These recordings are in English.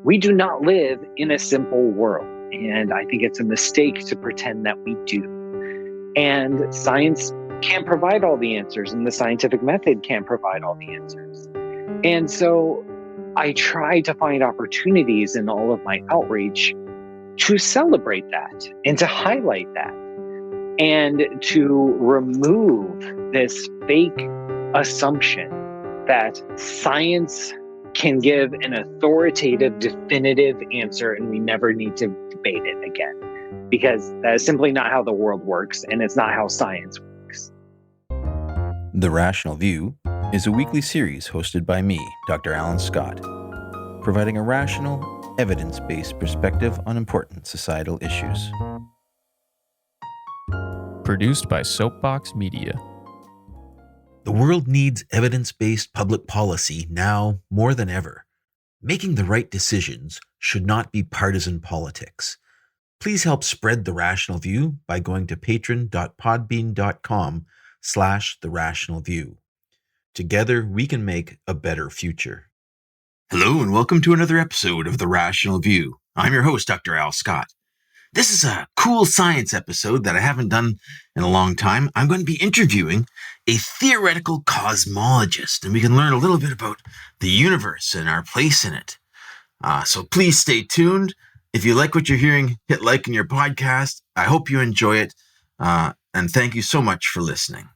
We do not live in a simple world, and I think it's a mistake to pretend that we do. And science can't provide all the answers, and the scientific method can't provide all the answers. And so I try to find opportunities in all of my outreach to celebrate that and to highlight that and to remove this fake assumption that science can give an authoritative, definitive answer and we never need to debate it again. Because that is simply not how the world works, and it's not how science works. The Rational View is a weekly series hosted by me, Dr. Alan Scott, providing a rational, evidence-based perspective on important societal issues. Produced by Soapbox Media. The world needs evidence-based public policy now more than ever. Making the right decisions should not be partisan politics. Please help spread The Rational View by going to patron.podbean.com/therationalview. Together, we can make a better future. Hello, and welcome to another episode of The Rational View. I'm your host, Dr. Al Scott. This is a cool science episode that I haven't done in a long time. I'm going to be interviewing a theoretical cosmologist, and we can learn a little bit about the universe and our place in it. So please stay tuned. If you like what you're hearing, hit like in your podcast. I hope you enjoy it, and thank you so much for listening.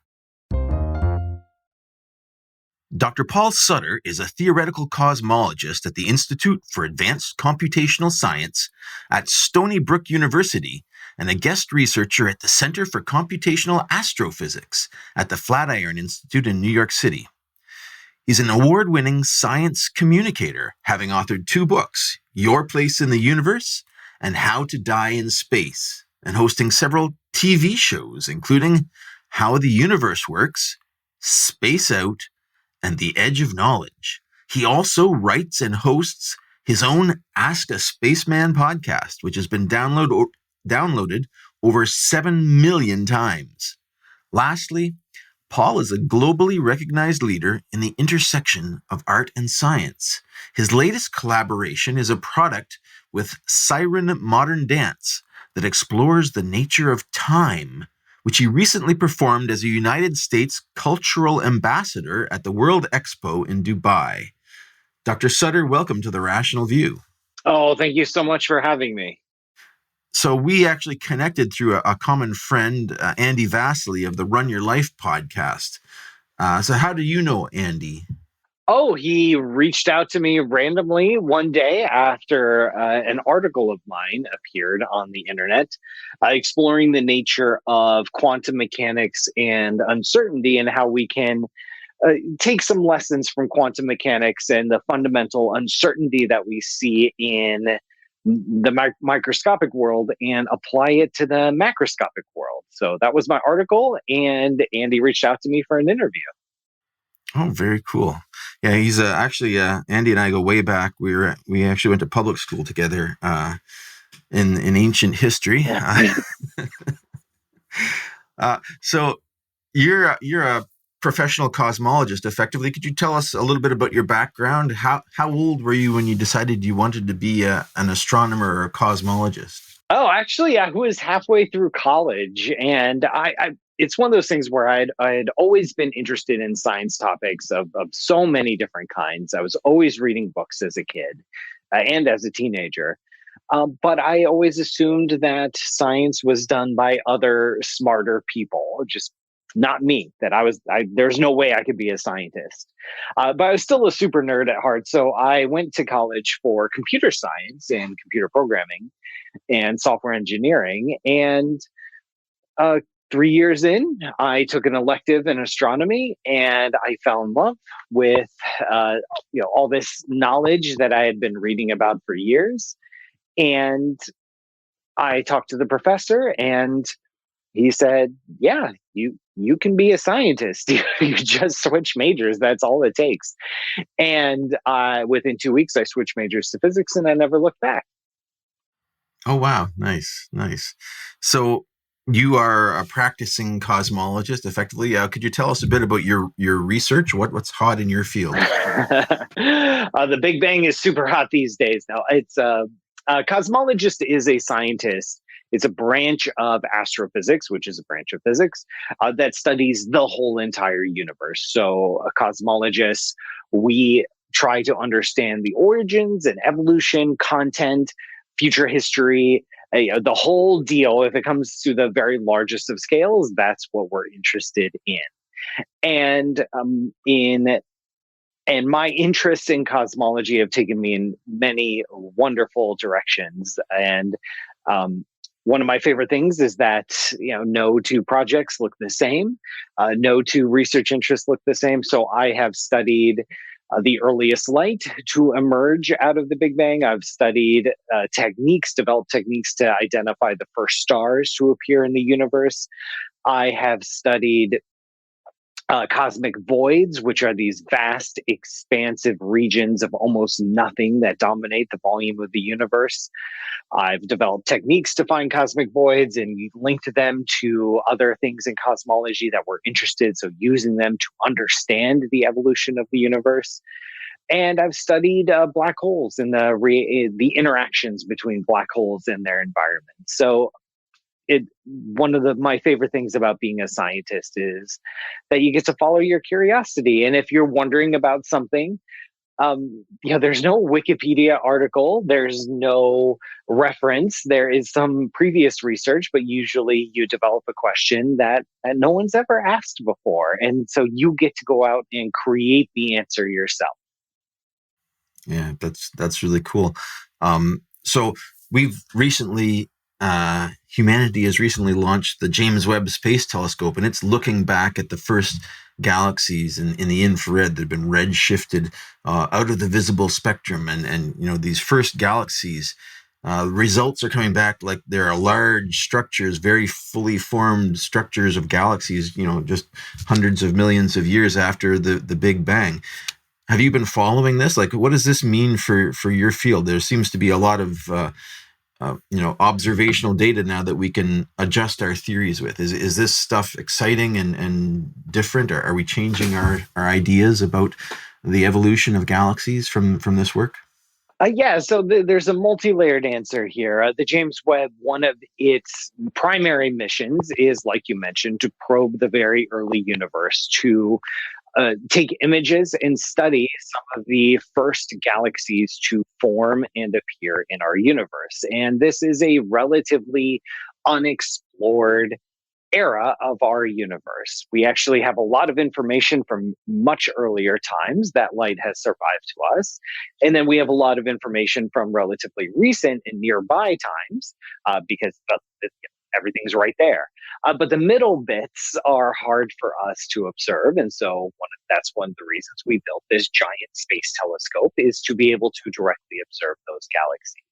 Dr. Paul Sutter is a theoretical cosmologist at the Institute for Advanced Computational Science at Stony Brook University and a guest researcher at the Center for Computational Astrophysics at the Flatiron Institute in New York City. He's an award-winning science communicator, having authored 2 books, Your Place in the Universe and How to Die in Space, and hosting several TV shows, including How the Universe Works, Space Out, and The Edge of Knowledge. He also writes and hosts his own Ask a Spaceman podcast, which has been downloaded over 7 million times. Lastly, Paul is a globally recognized leader in the intersection of art and science. His latest collaboration is a product with Syren Modern Dance that explores the nature of time, which he recently performed as a United States Cultural Ambassador at the World Expo in Dubai. Dr. Sutter, welcome to The Rational View. Oh, thank you so much for having me. So we actually connected through a common friend, Andy Vasily of the Run Your Life podcast. So how do you know Andy? Oh, he reached out to me randomly one day after an article of mine appeared on the internet, exploring the nature of quantum mechanics and uncertainty and how we can take some lessons from quantum mechanics and the fundamental uncertainty that we see in the microscopic world and apply it to the macroscopic world. So that was my article, and Andy reached out to me for an interview. Oh, very cool. Yeah, he's actually Andy and I go way back. We actually went to public school together in ancient history. So you're a professional cosmologist, effectively. Could you tell us a little bit about your background? How old were you when you decided you wanted to be an astronomer or a cosmologist? Oh, actually, I was halfway through college, and it's one of those things where I'd always been interested in science topics of so many different kinds. I was always reading books as a kid and as a teenager. But I always assumed that science was done by other smarter people, just not me, that there's no way I could be a scientist. But I was still a super nerd at heart. So I went to college for computer science and computer programming and software engineering. And 3 years in, I took an elective in astronomy, and I fell in love with all this knowledge that I had been reading about for years. And I talked to the professor, and he said, yeah, you can be a scientist. You just switch majors. That's all it takes. And within 2 weeks, I switched majors to physics, and I never looked back. Oh, wow. Nice. So You are a practicing cosmologist, effectively. Could you tell us a bit about your research? What's hot in your field? The Big Bang is super hot these days. Now, it's a cosmologist is a scientist. It's a branch of astrophysics, which is a branch of physics that studies the whole entire universe. So, a cosmologist, we try to understand the origins and evolution, content, future history, the whole deal. If it comes to the very largest of scales, that's what we're interested in. And and my interests in cosmology have taken me in many wonderful directions. And one of my favorite things is that no two projects look the same, no two research interests look the same. So I have studied the earliest light to emerge out of the Big Bang. I've studied developed techniques to identify the first stars to appear in the universe. I have studied cosmic voids, which are these vast, expansive regions of almost nothing that dominate the volume of the universe. I've developed techniques to find cosmic voids and linked them to other things in cosmology that we're interested, so using them to understand the evolution of the universe. And I've studied black holes and the interactions between black holes and their environment. So one of my favorite things about being a scientist is that you get to follow your curiosity. And if you're wondering about something, there's no Wikipedia article, there's no reference, there is some previous research, but usually you develop a question that no one's ever asked before. And so you get to go out and create the answer yourself. Yeah, that's really cool. So we've recently, humanity has recently launched the James Webb Space Telescope, and it's looking back at the first galaxies in the infrared that have been red-shifted out of the visible spectrum. And these first galaxies, results are coming back like there are large structures, very fully formed structures of galaxies, just hundreds of millions of years after the Big Bang. Have you been following this? Like, what does this mean for your field? There seems to be a lot of observational data now that we can adjust our theories with. Is this stuff exciting and different? Or are we changing our ideas about the evolution of galaxies from this work? So there's a multi-layered answer here. The James Webb, one of its primary missions is, like you mentioned, to probe the very early universe, to take images and study some of the first galaxies to form and appear in our universe. And this is a relatively unexplored era of our universe. We actually have a lot of information from much earlier times that light has survived to us. And then we have a lot of information from relatively recent and nearby times because everything's right there. But the middle bits are hard for us to observe. And so that's one of the reasons we built this giant space telescope, is to be able to directly observe those galaxies.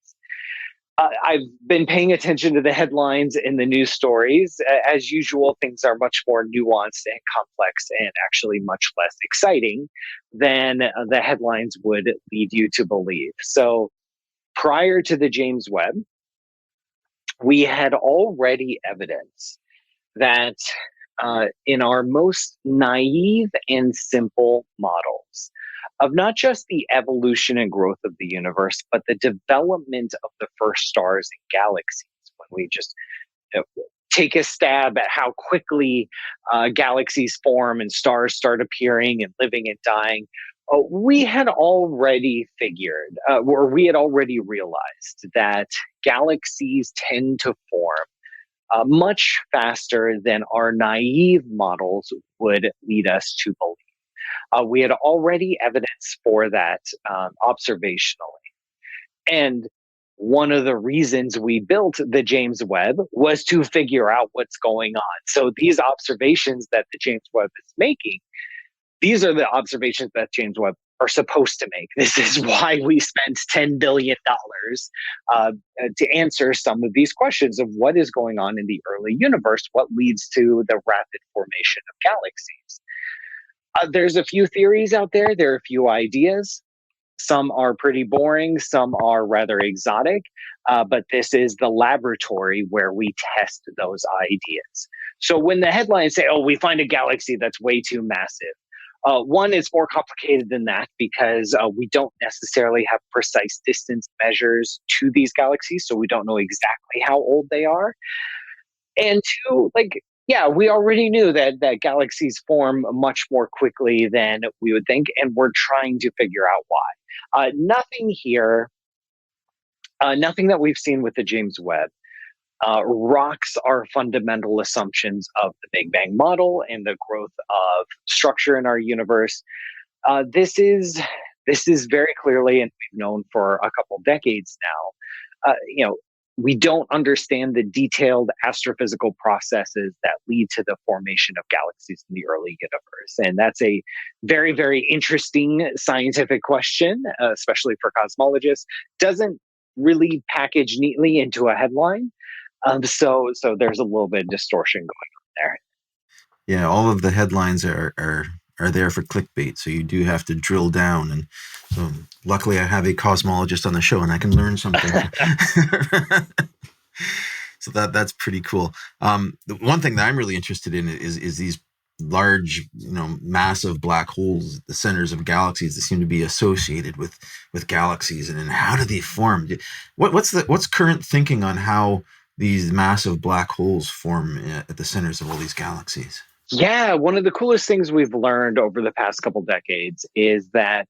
I've been paying attention to the headlines and the news stories. As usual, things are much more nuanced and complex and actually much less exciting than the headlines would lead you to believe. So prior to the James Webb, we had already evidence that in our most naive and simple models of not just the evolution and growth of the universe, but the development of the first stars and galaxies, when we just take a stab at how quickly galaxies form and stars start appearing and living and dying, we had already figured, or we had already realized, that galaxies tend to form much faster than our naive models would lead us to believe. We had already evidence for that observationally. And one of the reasons we built the James Webb was to figure out what's going on. So these observations that the James Webb is making, these are the observations that James Webb are supposed to make. This is why we spent $10 billion to answer some of these questions of what is going on in the early universe, what leads to the rapid formation of galaxies. There's a few theories out there. There are a few ideas. Some are pretty boring, some are rather exotic, but this is the laboratory where we test those ideas. So when the headlines say, oh, we find a galaxy that's way too massive, one is more complicated than that because we don't necessarily have precise distance measures to these galaxies, so we don't know exactly how old they are. And two, yeah, we already knew that galaxies form much more quickly than we would think, and we're trying to figure out why. Nothing here, nothing that we've seen with the James Webb rocks our fundamental assumptions of the Big Bang model and the growth of structure in our universe. This is very clearly, and we've known for a couple decades now, we don't understand the detailed astrophysical processes that lead to the formation of galaxies in the early universe. And that's a very, very interesting scientific question, especially for cosmologists. Doesn't really package neatly into a headline. So there's a little bit of distortion going on there. Yeah, all of the headlines are there for clickbait, so you do have to drill down. And so luckily I have a cosmologist on the show and I can learn something. So that's pretty cool. The one thing that I'm really interested in is these large, massive black holes, the centers of galaxies that seem to be associated with galaxies, and how do they form? What's current thinking on how these massive black holes form at the centers of all these galaxies? Yeah, one of the coolest things we've learned over the past couple decades is that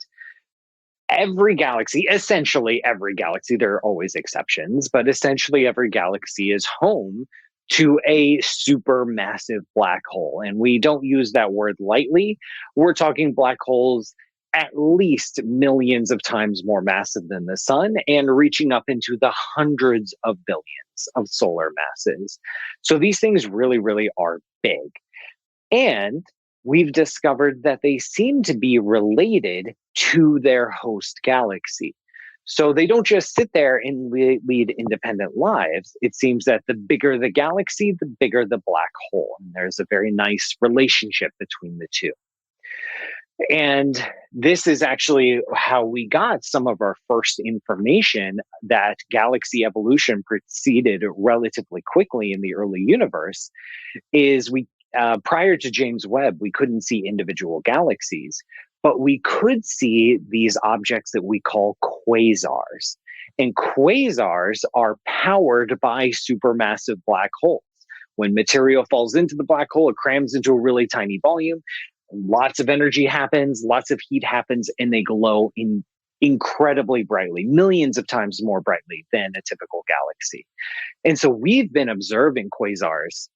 essentially every galaxy, there are always exceptions, but essentially every galaxy is home to a supermassive black hole. And we don't use that word lightly. We're talking black holes at least millions of times more massive than the sun and reaching up into the hundreds of billions of solar masses. So these things really, really are big. And we've discovered that they seem to be related to their host galaxy. So they don't just sit there and lead independent lives. It seems that the bigger the galaxy, the bigger the black hole. And there's a very nice relationship between the two. And this is actually how we got some of our first information that galaxy evolution proceeded relatively quickly in the early universe. Prior to James Webb, we couldn't see individual galaxies, but we could see these objects that we call quasars. And quasars are powered by supermassive black holes. When material falls into the black hole, it crams into a really tiny volume. Lots of energy happens, lots of heat happens, and they glow incredibly brightly, millions of times more brightly than a typical galaxy. And so we've been observing quasars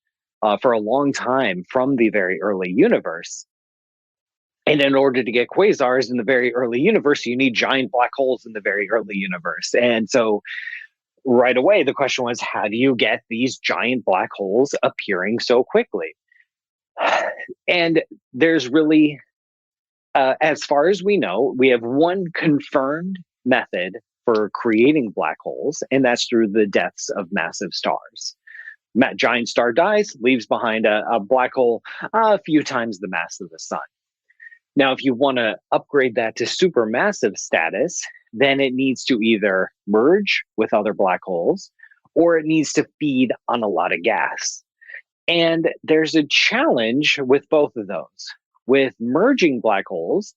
for a long time from the very early universe. And in order to get quasars in the very early universe, you need giant black holes in the very early universe. And so right away, the question was, how do you get these giant black holes appearing so quickly? And there's really, as far as we know, we have one confirmed method for creating black holes, and that's through the deaths of massive stars. Giant star dies, leaves behind a black hole a few times the mass of the sun. Now, if you want to upgrade that to supermassive status, then it needs to either merge with other black holes or it needs to feed on a lot of gas. And there's a challenge with both of those. With merging black holes,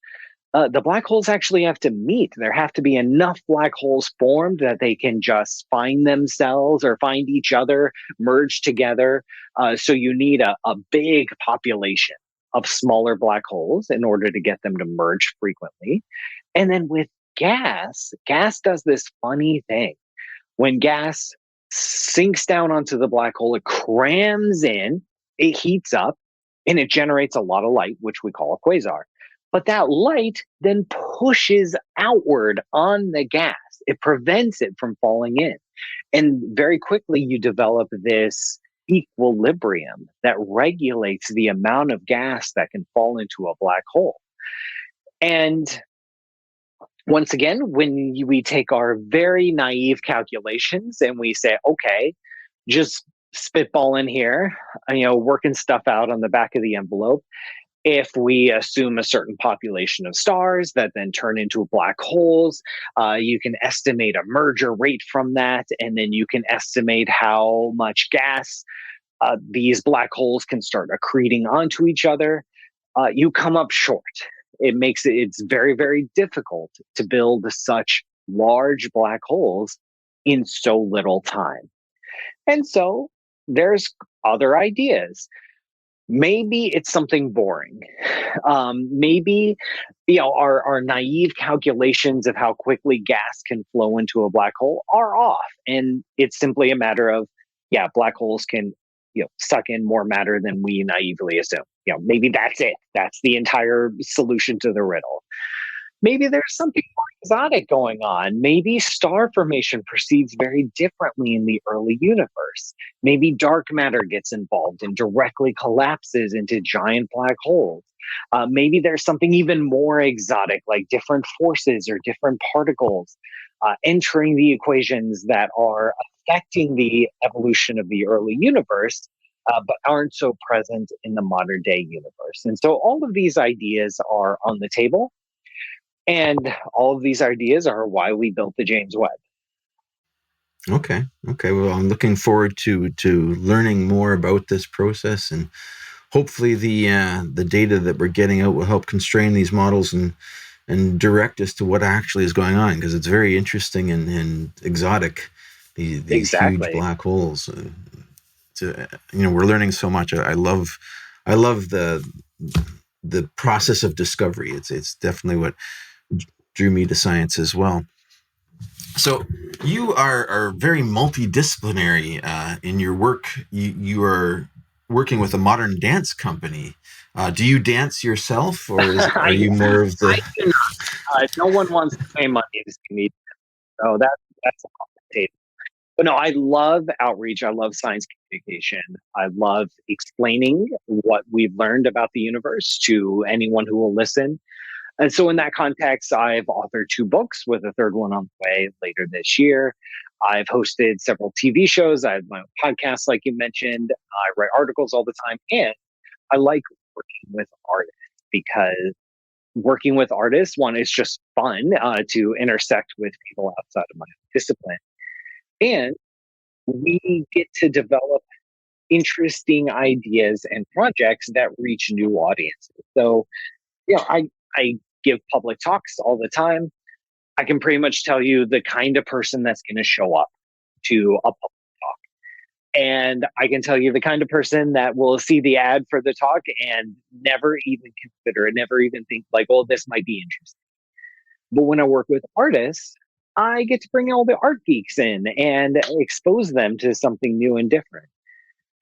the black holes actually have to meet. There have to be enough black holes formed that they can just find themselves or find each other, merge together. So you need a big population of smaller black holes in order to get them to merge frequently. And then with gas does this funny thing. When gas sinks down onto the black hole, it crams in, it heats up, and it generates a lot of light, which we call a quasar. But that light then pushes outward on the gas. It prevents it from falling in. And very quickly, you develop this equilibrium that regulates the amount of gas that can fall into a black hole. And once again, when we take our very naive calculations and we say, okay, just spitball in here, working stuff out on the back of the envelope, If we assume a certain population of stars that then turn into black holes, you can estimate a merger rate from that, and then you can estimate how much gas these black holes can start accreting onto each other. You come up short. It's very, very difficult to build such large black holes in so little time. And so there's other ideas. Maybe it's something boring. Maybe, our naive calculations of how quickly gas can flow into a black hole are off. And it's simply a matter of, black holes can, suck in more matter than we naively assume. Maybe that's it. That's the entire solution to the riddle. Maybe there's something more exotic going on. Maybe star formation proceeds very differently in the early universe. Maybe dark matter gets involved and directly collapses into giant black holes. Maybe there's something even more exotic, like different forces or different particles entering the equations that are affecting the evolution of the early universe, but aren't so present in the modern day universe. And so all of these ideas are on the table. And all of these ideas are why we built the James Webb. Okay. Well, I'm looking forward to learning more about this process, and hopefully the data that we're getting out will help constrain these models and direct us to what actually is going on, because it's very interesting and exotic. These Exactly. huge black holes. We're learning so much. I love the process of discovery. It's definitely what drew me to science as well. So you are very multidisciplinary in your work. You are working with a modern dance company. Do you dance yourself, or are you more of the? I do not. No one wants to pay money to see me. So that's off the table. But no, I love outreach. I love science communication. I love explaining what we've learned about the universe to anyone who will listen. And so in that context, I've authored 2 books with a third one on the way later this year. I've hosted several TV shows. I have my own podcast, like you mentioned. I write articles all the time. And I like working with artists, because working with artists, one, is just fun to intersect with people outside of my discipline. And we get to develop interesting ideas and projects that reach new audiences. So, I give public talks all the time. I can pretty much tell you the kind of person that's going to show up to a public talk. And I can tell you the kind of person that will see the ad for the talk and never even consider it, never even think like, oh, this might be interesting. But when I work with artists, I get to bring all the art geeks in and expose them to something new and different.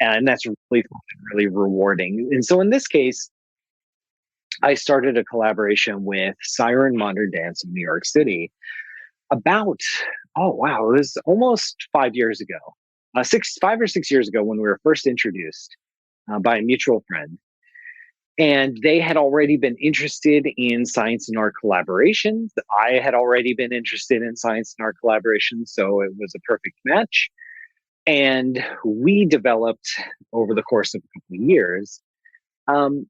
And that's really fun and really rewarding. And so in this case, I started a collaboration with Syren Modern Dance in New York City about, it was almost 5 years ago, 5 or 6 years ago, when we were first introduced by a mutual friend. And they had already been interested in science and art collaborations. I had already been interested in science and art collaborations, so it was a perfect match. And we developed, over the course of a couple of years,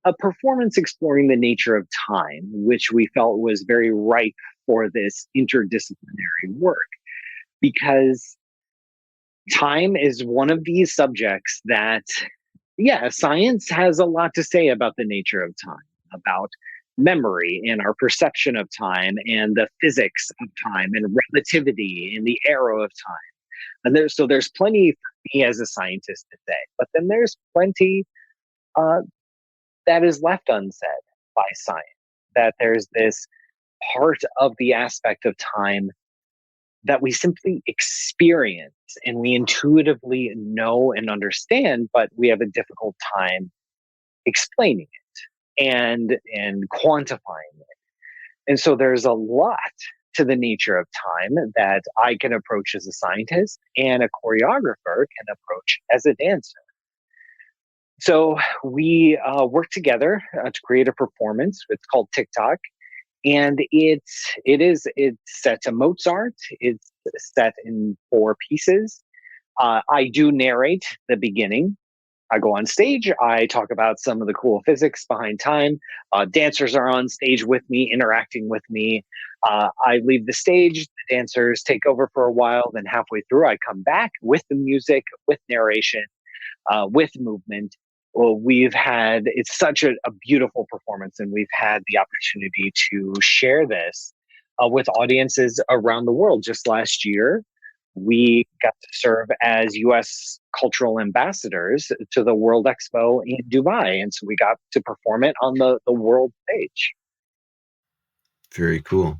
a performance exploring the nature of time, which we felt was very ripe for this interdisciplinary work, because time is one of these subjects that, science has a lot to say about the nature of time, about memory and our perception of time and the physics of time and relativity and the arrow of time. And there's plenty for me as a scientist to say, but then there's plenty that is left unsaid by science, that there's this part of the aspect of time that we simply experience and we intuitively know and understand, but we have a difficult time explaining it and quantifying it. And so there's a lot to the nature of time that I can approach as a scientist and a choreographer can approach as a dancer. So we work together to create a performance. It's called TikTok, and it's set to Mozart. It's set in 4 pieces. I do narrate the beginning, I go on stage, I talk about some of the cool physics behind time. Dancers are on stage with me, interacting with me. I leave the stage, the dancers take over for a while, then halfway through, I come back with the music, with narration, with movement. Well, it's such a beautiful performance, and we've had the opportunity to share this with audiences around the world. Just last year, we got to serve as US cultural ambassadors to the World Expo in Dubai. And so we got to perform it on the world stage. Very cool.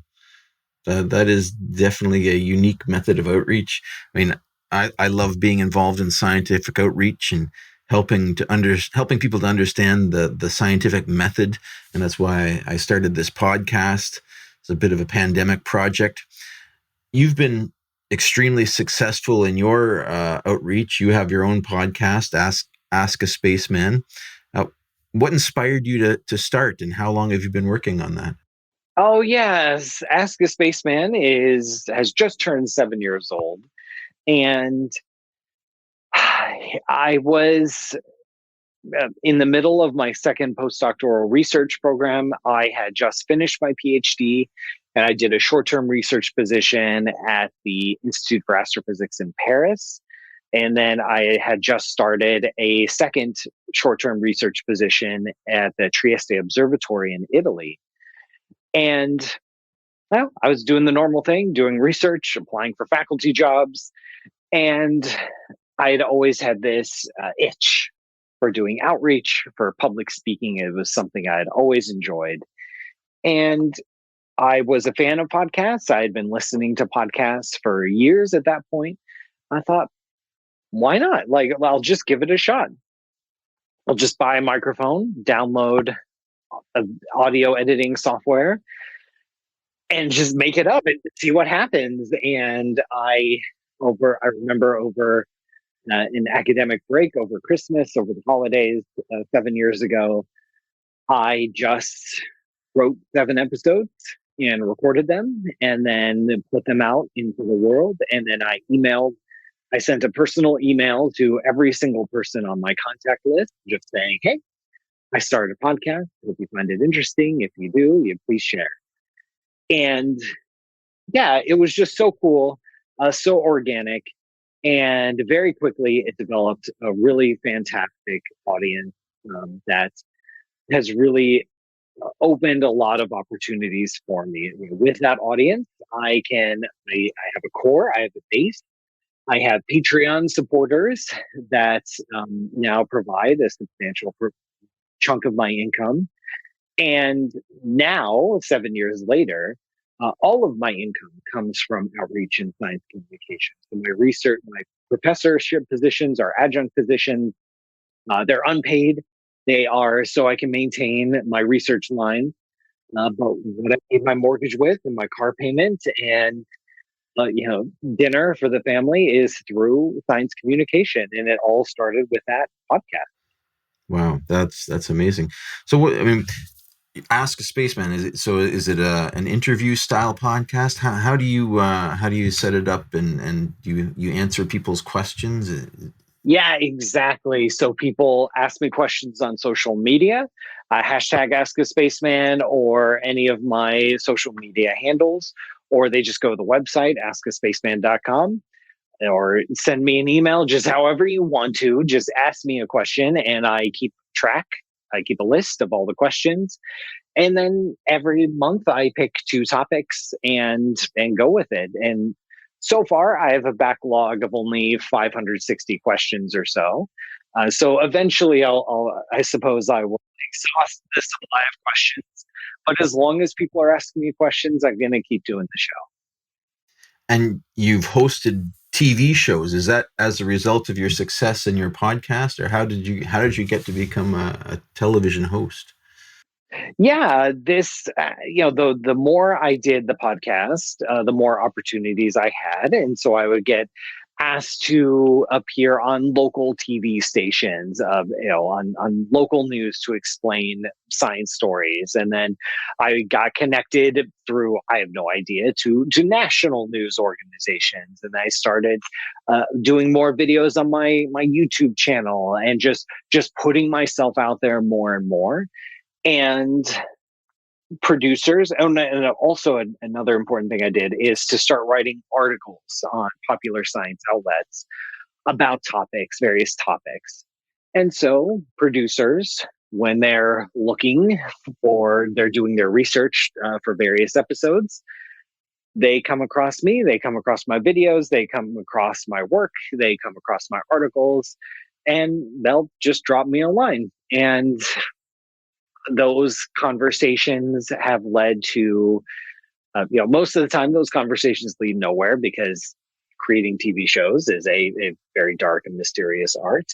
That is definitely a unique method of outreach. I mean, I love being involved in scientific outreach and helping people to understand the scientific method. And that's why I started this podcast. It's a bit of a pandemic project. You've been extremely successful in your outreach. You have your own podcast, Ask a Spaceman. What inspired you to start, and how long have you been working on that? Oh yes, Ask a Spaceman has just turned 7 years old, and I was in the middle of my second postdoctoral research program. I had just finished my PhD, and I did a short-term research position at the Institute for Astrophysics in Paris. And then I had just started a second short-term research position at the Trieste Observatory in Italy. And well, I was doing the normal thing, doing research, applying for faculty jobs. And I had always had this itch for doing outreach, for public speaking. It was something I had always enjoyed. And I was a fan of podcasts. I had been listening to podcasts for years at that point. I thought, why not? Like, well, I'll just give it a shot. I'll just buy a microphone, download audio editing software, and just make it up and see what happens. And I remember over an academic break, over Christmas, over the holidays, 7 years ago, I just wrote 7 episodes and recorded them, and then put them out into the world. And then I sent a personal email to every single person on my contact list, just saying, hey, I started a podcast. Hope you find it interesting. If you do, please share. And yeah, it was just so cool, so organic. And very quickly, it developed a really fantastic audience that has really opened a lot of opportunities for me. With that audience, I have a core, I have a base. I have Patreon supporters that now provide a substantial chunk of my income. And now, 7 years later, all of my income comes from outreach and science communication. So my professorship positions are adjunct positions. They're unpaid. They are so I can maintain my research line, but what I pay my mortgage with and my car payment and dinner for the family is through science communication, and it all started with that podcast. Wow, that's amazing. So what I mean, Ask a Spaceman, is it an interview style podcast? How do you set it up, and you answer people's questions? Yeah, exactly. So people ask me questions on social media, hashtag Ask a Spaceman, or any of my social media handles, or they just go to the website, askaspaceman.com, or send me an email, just however you want to. Just ask me a question, and I keep track. I keep a list of all the questions. And then every month I pick 2 topics and go with it. And so far, I have a backlog of only 560 questions or so. So eventually, I suppose I will exhaust the supply of questions. But as long as people are asking me questions, I'm going to keep doing the show. And you've hosted TV shows. Is that as a result of your success in your podcast, or how did you get to become a television host? Yeah, the more I did the podcast, the more opportunities I had. And so I would get asked to appear on local TV stations, on local news to explain science stories. And then I got connected through, I have no idea, to national news organizations. And I started doing more videos on my YouTube channel and just putting myself out there more and more. And producers, and also another important thing I did is to start writing articles on popular science outlets about various topics. And so producers, when they're doing their research for various episodes, they come across me, they come across my videos, they come across my work, they come across my articles, and they'll just drop me a line. And those conversations have led to, most of the time those conversations lead nowhere, because creating TV shows is a very dark and mysterious art.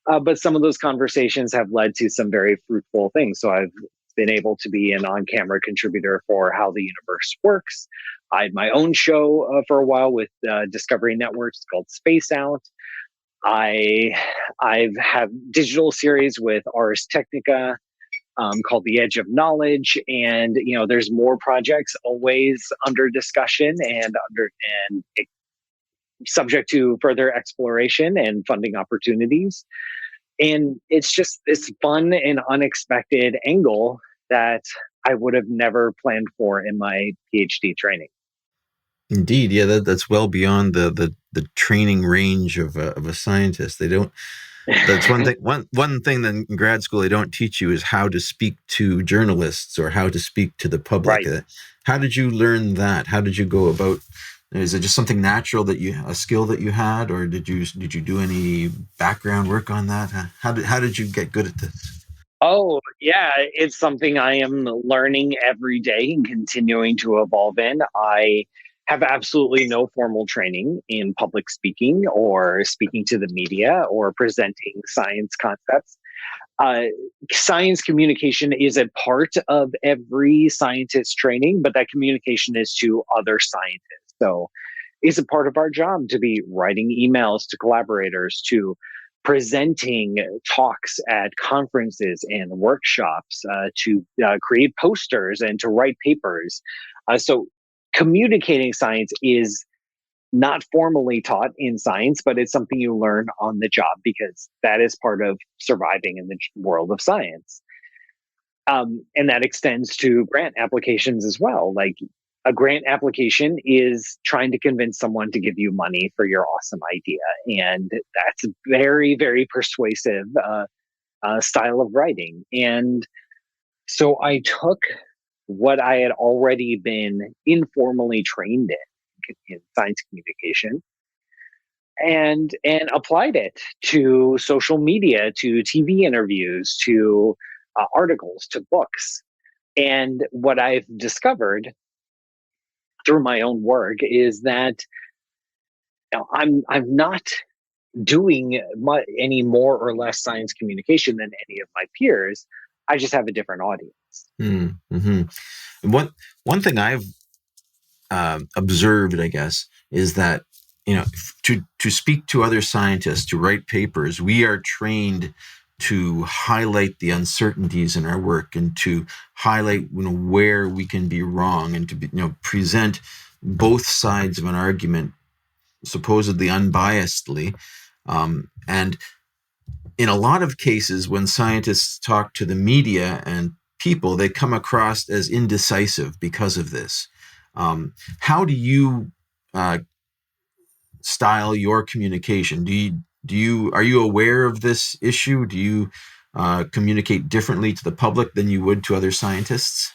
But some of those conversations have led to some very fruitful things. So I've been able to be an on-camera contributor for How the Universe Works. I had my own show for a while with Discovery Networks called Space Out. I've had digital series with Ars Technica called The Edge of Knowledge, and there's more projects always under discussion and subject to further exploration and funding opportunities. And it's just this fun and unexpected angle that I would have never planned for in my PhD training. Indeed, yeah, that's well beyond the training range of a scientist. They don't. That's one thing. One thing that in grad school they don't teach you is how to speak to journalists or how to speak to the public. Right. How did you learn that? How did you go about? Is it just something natural a skill that you had, or did you do any background work on that? How did you get good at this? Oh, yeah, it's something I am learning every day and continuing to evolve in. I have absolutely no formal training in public speaking or speaking to the media or presenting science concepts. Science communication is a part of every scientist training, but that communication is to other scientists. So it's a part of our job to be writing emails to collaborators, to presenting talks at conferences and workshops, to create posters and to write papers. So communicating science is not formally taught in science, but it's something you learn on the job, because that is part of surviving in the world of science. And that extends to grant applications as well. Like, a grant application is trying to convince someone to give you money for your awesome idea. And that's a very, very persuasive style of writing. And so I took what I had already been informally trained in science communication, and applied it to social media, to TV interviews, to articles, to books. And what I've discovered through my own work is that I'm not doing any more or less science communication than any of my peers. I just have a different audience. Mm-hmm. One thing I've observed, I guess, is that to speak to other scientists, to write papers, we are trained to highlight the uncertainties in our work and to highlight where we can be wrong, and to present both sides of an argument supposedly unbiasedly. And in a lot of cases, when scientists talk to the media and people, they come across as indecisive because of this. How do you style your communication? Are you aware of this issue? Do you communicate differently to the public than you would to other scientists?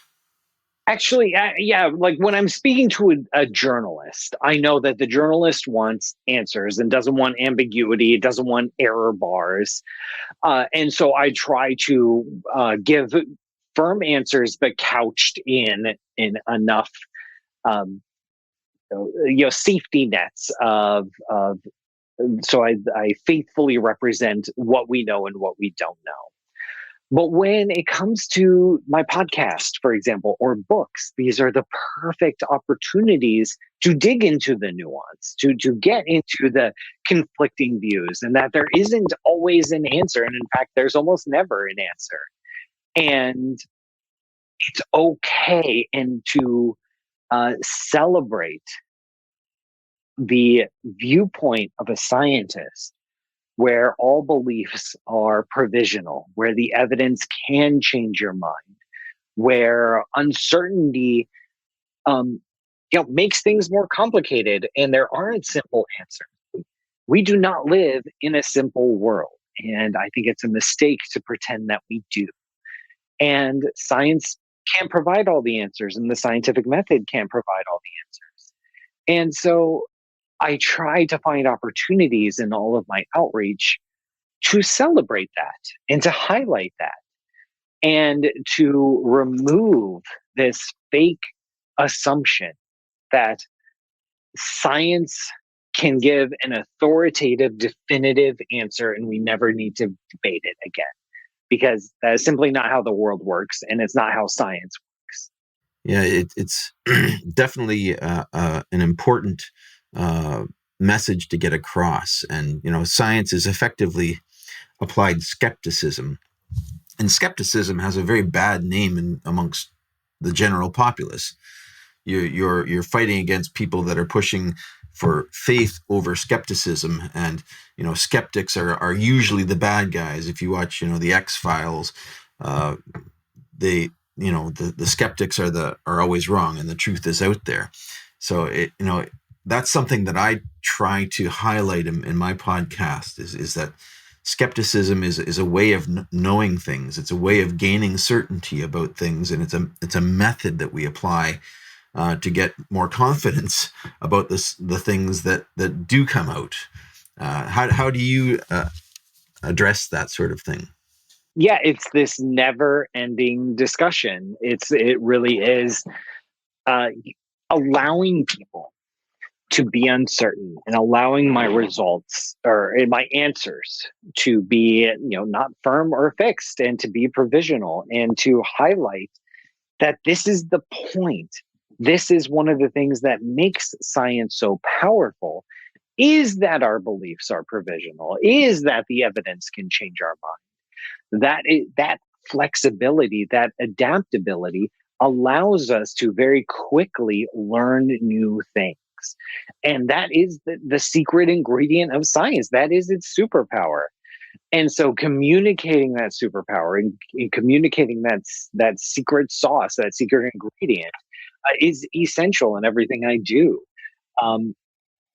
Actually, yeah, like when I'm speaking to a journalist, I know that the journalist wants answers and doesn't want ambiguity, it doesn't want error bars. And so I try to give firm answers, but couched in enough safety nets of so I faithfully represent what we know and what we don't know. But when it comes to my podcast, for example, or books, these are the perfect opportunities to dig into the nuance, to get into the conflicting views, and that there isn't always an answer. And in fact, there's almost never an answer. And it's okay and to celebrate the viewpoint of a scientist where all beliefs are provisional, where the evidence can change your mind, where uncertainty makes things more complicated and there aren't simple answers. We do not live in a simple world. And I think it's a mistake to pretend that we do. And science can't provide all the answers, and the scientific method can't provide all the answers. And so I try to find opportunities in all of my outreach to celebrate that and to highlight that and to remove this fake assumption that science can give an authoritative, definitive answer and we never need to debate it again. Because that is simply not how the world works, and it's not how science works. Yeah, it's definitely an important message to get across. And, science is effectively applied skepticism. And skepticism has a very bad name amongst the general populace. You're fighting against people that are pushing for faith over skepticism, and skeptics are usually the bad guys. If you watch the X-Files, the skeptics are always wrong and the truth is out there. So that's something that I try to highlight in my podcast is that skepticism is a way of knowing things. It's a way of gaining certainty about things, and it's a method that we apply to get more confidence about the things that do come out. How do you address that sort of thing? Yeah, it's this never-ending discussion. It really is allowing people to be uncertain and allowing my results or my answers to be not firm or fixed and to be provisional, and to highlight that this is the point. This is one of the things that makes science so powerful, is that our beliefs are provisional, is that the evidence can change our mind. That flexibility, that adaptability allows us to very quickly learn new things. And that is the secret ingredient of science. That is its superpower. And so communicating that superpower and communicating that secret sauce, that secret ingredient, is essential in everything I do. And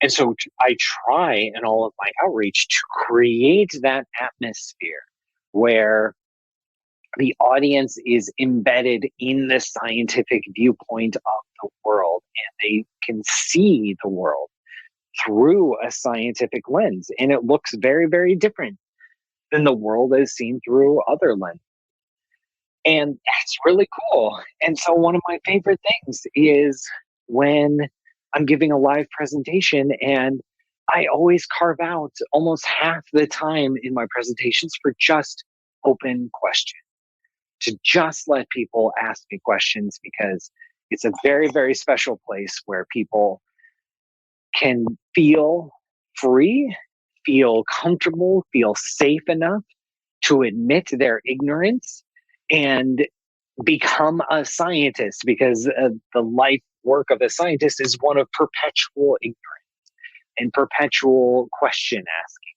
so I try in all of my outreach to create that atmosphere where the audience is embedded in the scientific viewpoint of the world, and they can see the world through a scientific lens. And it looks very, very different than the world is seen through other lenses. And that's really cool. And so one of my favorite things is when I'm giving a live presentation, and I always carve out almost half the time in my presentations for just open questions, to just let people ask me questions, because it's a very, very special place where people can feel free, feel comfortable, feel safe enough to admit their ignorance and become a scientist, because the life work of a scientist is one of perpetual ignorance and perpetual question asking.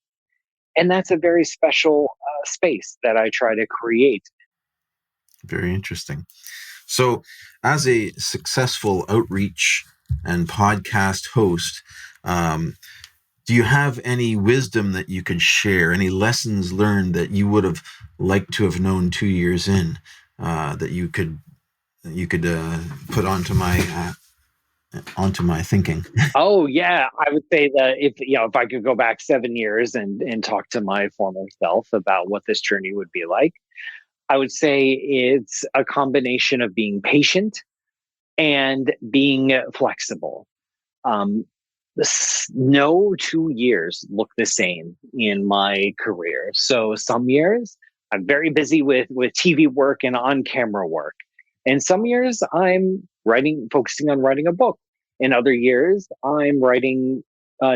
And that's a very special space that I try to create. Very interesting. So, as a successful outreach and podcast host, do you have any wisdom that you could share, any lessons learned that you would have liked to have known 2 years in, that you could put onto my thinking? Oh yeah, I would say that if I could go back 7 years and talk to my former self about what this journey would be like, I would say it's a combination of being patient and being flexible. No 2 years look the same in my career. So some years I'm very busy with TV work and on-camera work. And some years I'm focusing on writing a book. In other years, I'm writing,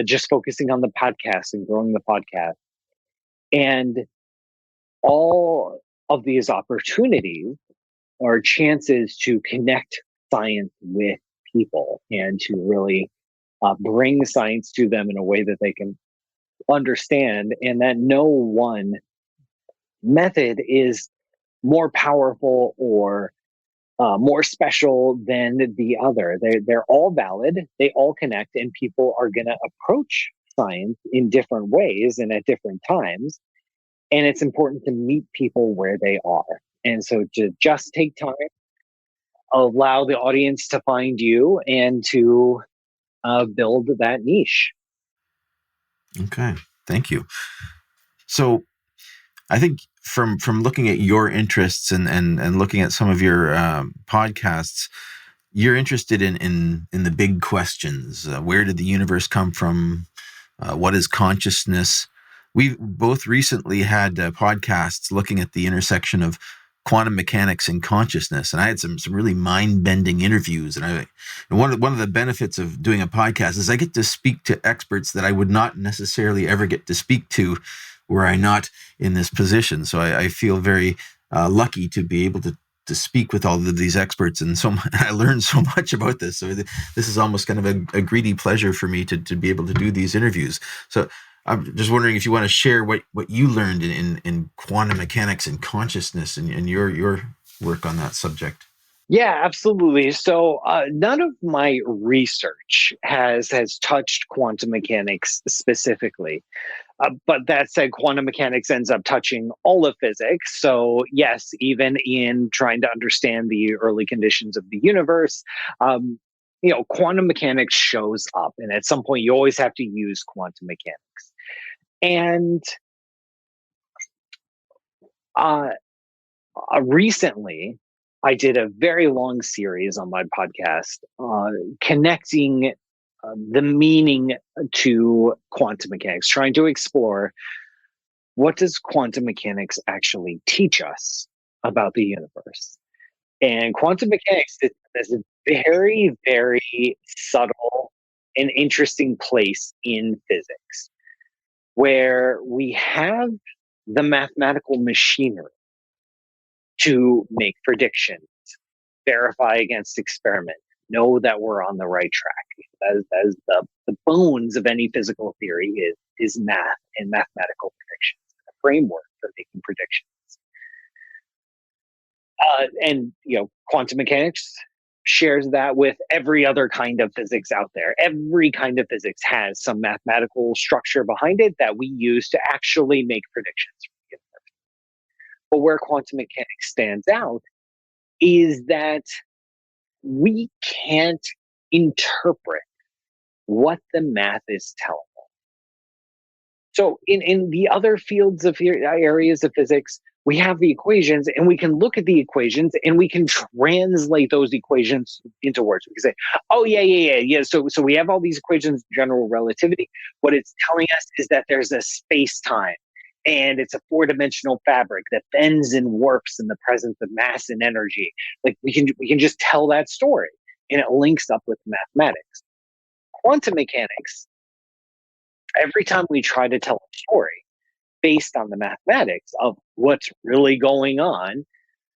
just focusing on the podcast and growing the podcast. And all of these opportunities are chances to connect science with people and to really bring science to them in a way that they can understand, and that no one method is more powerful or more special than the other. They're all valid. They all connect, and people are going to approach science in different ways and at different times. And it's important to meet people where they are. And so to just take time, allow the audience to find you, and to build that niche. Okay, thank you. So I think from looking at your interests and looking at some of your podcasts, you're interested in the big questions. Where did the universe come from? What is consciousness? We've both recently had podcasts looking at the intersection of quantum mechanics and consciousness, and I had some really mind-bending interviews. And one of the benefits of doing a podcast is I get to speak to experts that I would not necessarily ever get to speak to were I not in this position. So I feel very lucky to be able to speak with all of these experts, and so I learned so much about this. So this is almost kind of a greedy pleasure for me to be able to do these interviews. So I'm just wondering if you want to share what you learned in quantum mechanics and consciousness and your work on that subject. Yeah, absolutely. So none of my research has touched quantum mechanics specifically. But that said, quantum mechanics ends up touching all of physics. So yes, even in trying to understand the early conditions of the universe, quantum mechanics shows up. And at some point, you always have to use quantum mechanics. And recently, I did a very long series on my podcast connecting the meaning to quantum mechanics, trying to explore what does quantum mechanics actually teach us about the universe. And quantum mechanics is a very, very subtle and interesting place in physics, where we have the mathematical machinery to make predictions, verify against experiment, know that we're on the right track. That is the bones of any physical theory is math and mathematical predictions, a framework for making predictions. And quantum mechanics shares that with every other kind of physics out there. Every kind of physics has some mathematical structure behind it that we use to actually make predictions for the universe. But where quantum mechanics stands out is that we can't interpret what the math is telling us. So in the other fields of areas of physics, we have the equations, and we can look at the equations and we can translate those equations into words. We can say, oh, yeah. So we have all these equations, general relativity. What it's telling us is that there's a space-time, and it's a four-dimensional fabric that bends and warps in the presence of mass and energy. Like we can just tell that story, and it links up with mathematics. Quantum mechanics, every time we try to tell a story based on the mathematics of what's really going on,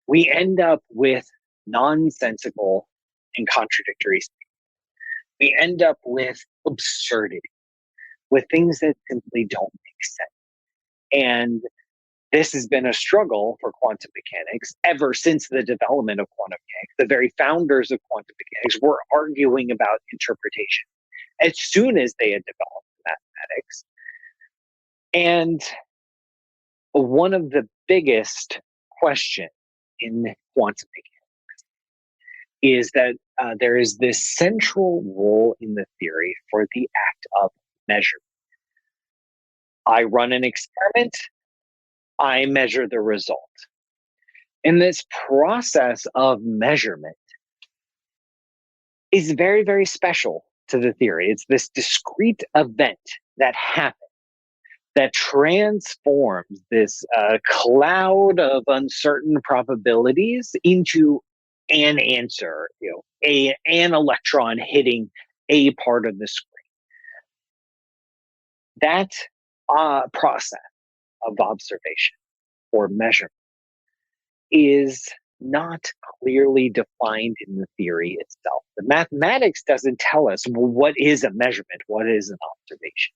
we end up with nonsensical and contradictory statements. We end up with absurdity, with things that simply don't make sense. And this has been a struggle for quantum mechanics ever since the development of quantum mechanics. The very founders of quantum mechanics were arguing about interpretation as soon as they had developed mathematics. And one of the biggest questions in quantum mechanics is that there is this central role in the theory for the act of measurement. I run an experiment, I measure the result. And this process of measurement is very, very special to the theory. It's this discrete event that happens that transforms this cloud of uncertain probabilities into an answer, an electron hitting a part of the screen. That process of observation or measurement is not clearly defined in the theory itself. The mathematics doesn't tell us, well, what is a measurement, what is an observation.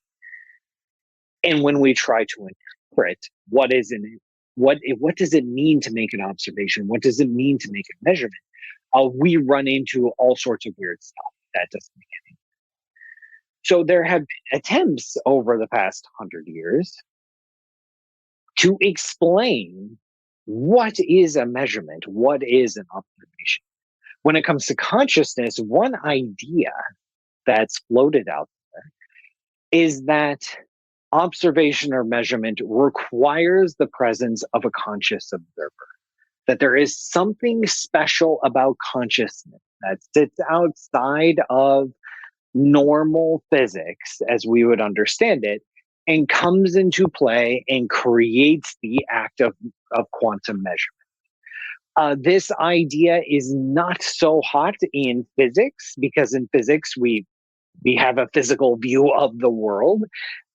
And when we try to interpret what does it mean to make an observation, what does it mean to make a measurement, we run into all sorts of weird stuff that doesn't make any sense. So there have been attempts over the past 100 years to explain what is a measurement, what is an observation. When it comes to consciousness, one idea that's floated out there is that observation or measurement requires the presence of a conscious observer, that there is something special about consciousness that sits outside of normal physics as we would understand it and comes into play and creates the act of quantum measurement. This idea is not so hot in physics because in physics we have a physical view of the world.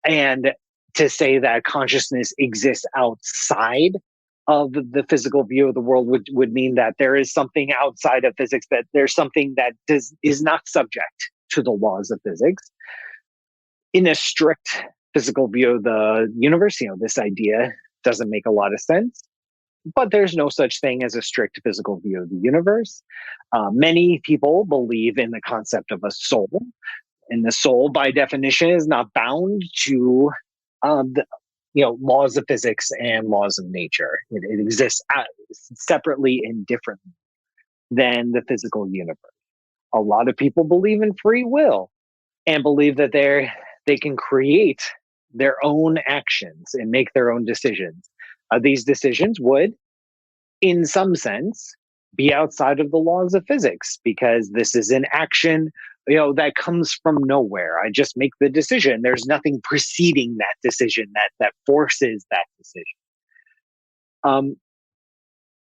And to say that consciousness exists outside of the physical view of the world would mean that there is something outside of physics, that there's something that is not subject to the laws of physics. In a strict physical view of the universe, this idea doesn't make a lot of sense. But there's no such thing as a strict physical view of the universe. Many people believe in the concept of a soul. And the soul, by definition, is not bound to laws of physics and laws of nature. It exists separately and differently than the physical universe. A lot of people believe in free will and believe that they can create their own actions and make their own decisions. These decisions would, in some sense, be outside of the laws of physics because this is an action that comes from nowhere. I just make the decision. There's nothing preceding that decision that forces that decision.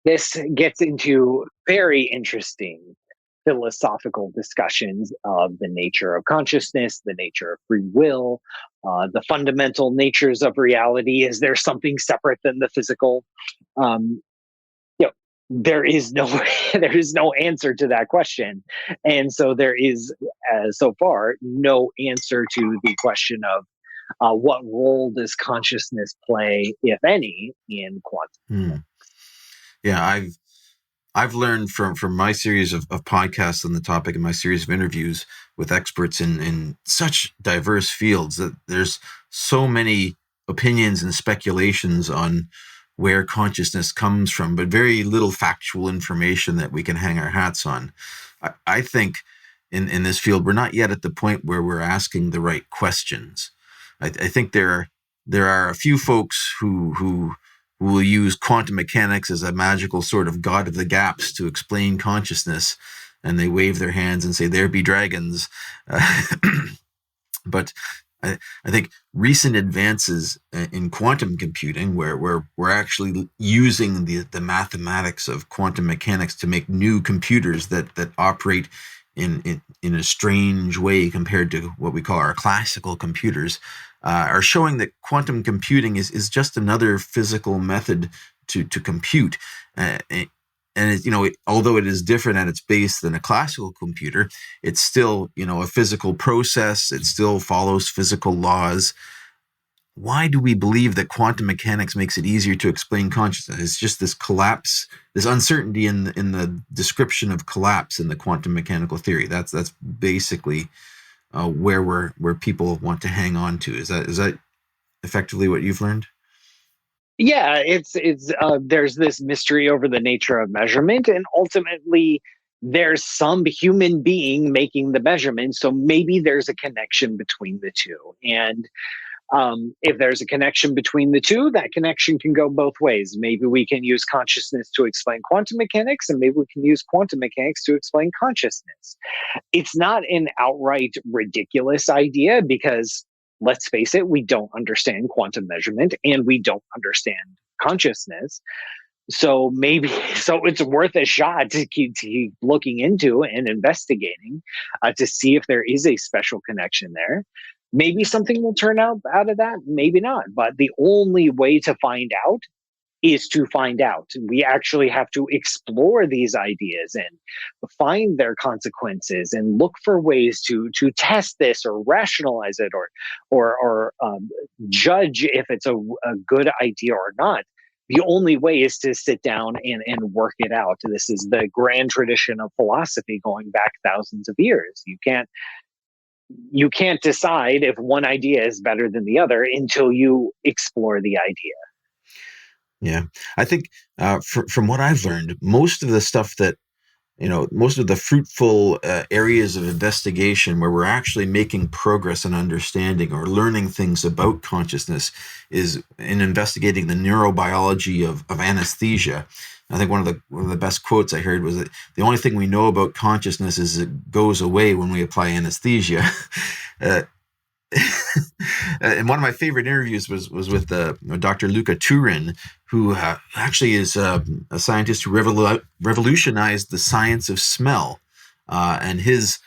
This gets into very interesting philosophical discussions of the nature of consciousness, the nature of free will, the fundamental natures of reality. Is there something separate than the physical? There is no answer to that question. And so there is, so far, no answer to the question of what role does consciousness play, if any, in quantum. Yeah, I've learned from my series of podcasts on the topic and my series of interviews with experts in such diverse fields that there's so many opinions and speculations on where consciousness comes from, but very little factual information that we can hang our hats on. I think in this field, we're not yet at the point where we're asking the right questions. I think there are a few folks who will use quantum mechanics as a magical sort of god of the gaps to explain consciousness, and they wave their hands and say, "There be dragons." But I think recent advances in quantum computing, where we're actually using the mathematics of quantum mechanics to make new computers that operate in a strange way compared to what we call our classical computers, are showing that quantum computing is just another physical method to compute. And although it is different at its base than a classical computer, it's still, a physical process. It still follows physical laws. Why do we believe that quantum mechanics makes it easier to explain consciousness? It's just this collapse, this uncertainty in the description of collapse in the quantum mechanical theory. That's basically where people want to hang on to. Is that effectively what you've learned? Yeah, it's there's this mystery over the nature of measurement, and ultimately there's some human being making the measurement, so maybe there's a connection between the two. And if there's a connection between the two, that connection can go both ways. Maybe we can use consciousness to explain quantum mechanics, and maybe we can use quantum mechanics to explain consciousness. It's not an outright ridiculous idea because let's face it, we don't understand quantum measurement and we don't understand consciousness. So it's worth a shot to keep looking into and investigating to see if there is a special connection there. Maybe something will turn out of that, maybe not. But the only way to find out is to find out. We actually have to explore these ideas and find their consequences and look for ways to test this or rationalize it or judge if it's a good idea or not. The only way is to sit down and work it out. This is the grand tradition of philosophy going back thousands of years. You can't decide if one idea is better than the other until you explore the idea. Yeah, I think from what I've learned, most of the stuff that, most of the fruitful areas of investigation where we're actually making progress in understanding or learning things about consciousness is in investigating the neurobiology of anesthesia. I think one of the best quotes I heard was that the only thing we know about consciousness is it goes away when we apply anesthesia. And one of my favorite interviews was with Dr. Luca Turin, who actually is a scientist who revolutionized the science of smell. And his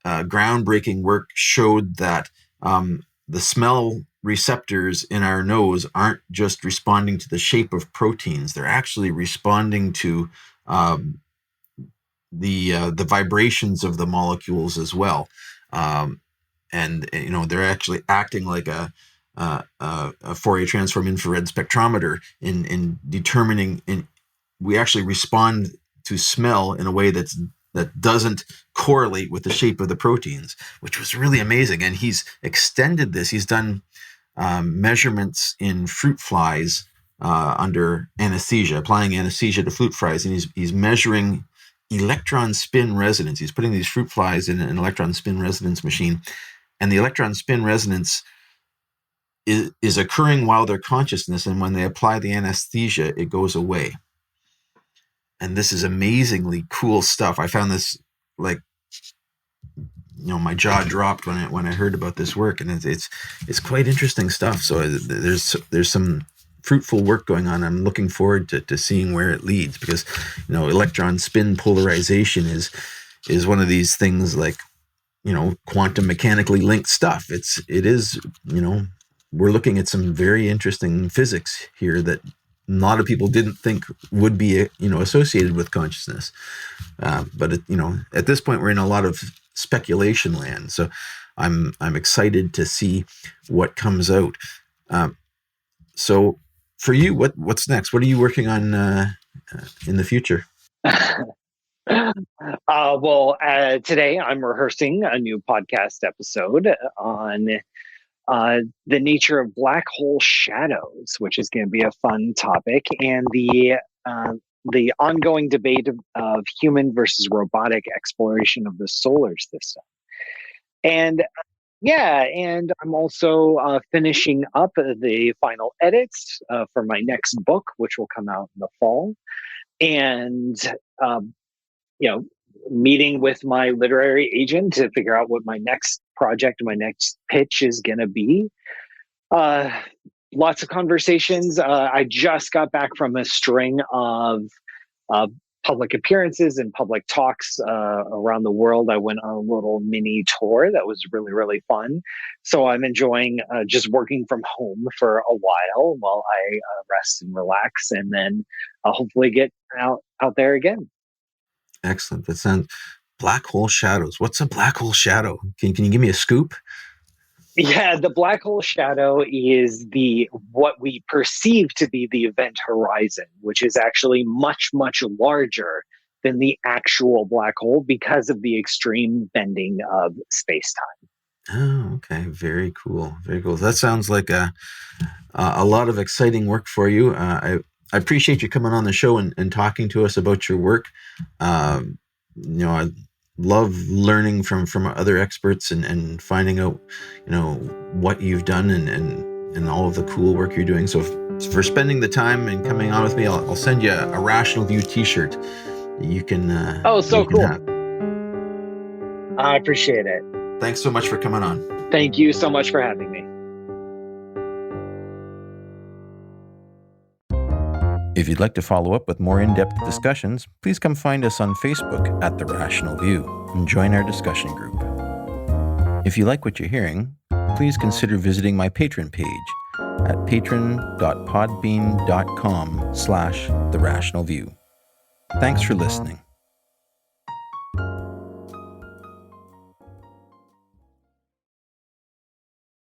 groundbreaking work showed that the smell receptors in our nose aren't just responding to the shape of proteins. They're actually responding to the vibrations of the molecules as well. And they're actually acting like a Fourier transform infrared spectrometer in determining. We actually respond to smell in a way that doesn't correlate with the shape of the proteins, which was really amazing. And he's extended this. He's done measurements in fruit flies under anesthesia, applying anesthesia to fruit flies, and he's measuring electron spin resonance. He's putting these fruit flies in an electron spin resonance machine. And the electron spin resonance is occurring while they're consciousness, and when they apply the anesthesia, it goes away. And this is amazingly cool stuff. I found this my jaw dropped when I heard about this work, and it's quite interesting stuff. So there's some fruitful work going on. I'm looking forward to seeing where it leads, because electron spin polarization is one of these things like, quantum mechanically linked stuff. It is, we're looking at some very interesting physics here that a lot of people didn't think would be, associated with consciousness. But at this point, we're in a lot of speculation land. So I'm excited to see what comes out. So for you, what's next? What are you working on in the future? Today I'm rehearsing a new podcast episode on the nature of black hole shadows, which is going to be a fun topic, and the ongoing debate of human versus robotic exploration of the solar system. And and I'm also finishing up the final edits for my next book, which will come out in the fall. And meeting with my literary agent to figure out what my next project, my next pitch is going to be. Lots of conversations. I just got back from a string of public appearances and public talks around the world. I went on a little mini tour that was really, really fun. So I'm enjoying just working from home for a while I rest and relax, and then I'll hopefully get out there again. Excellent. That sounds black hole shadows. What's a black hole shadow? Can you give me a scoop? Yeah, the black hole shadow is what we perceive to be the event horizon, which is actually much, much larger than the actual black hole because of the extreme bending of space-time. Oh, okay. Very cool. Very cool. That sounds like a lot of exciting work for you. I appreciate you coming on the show and talking to us about your work. I love learning from other experts and finding out, what you've done and all of the cool work you're doing. So for spending the time and coming on with me, I'll send you a Rational View t-shirt that you can. Oh, so you can cool. have. I appreciate it. Thanks so much for coming on. Thank you so much for having me. If you'd like to follow up with more in-depth discussions, please come find us on Facebook at The Rational View and join our discussion group. If you like what you're hearing, please consider visiting my Patreon page at patron.podbean.com/therationalview. Thanks for listening.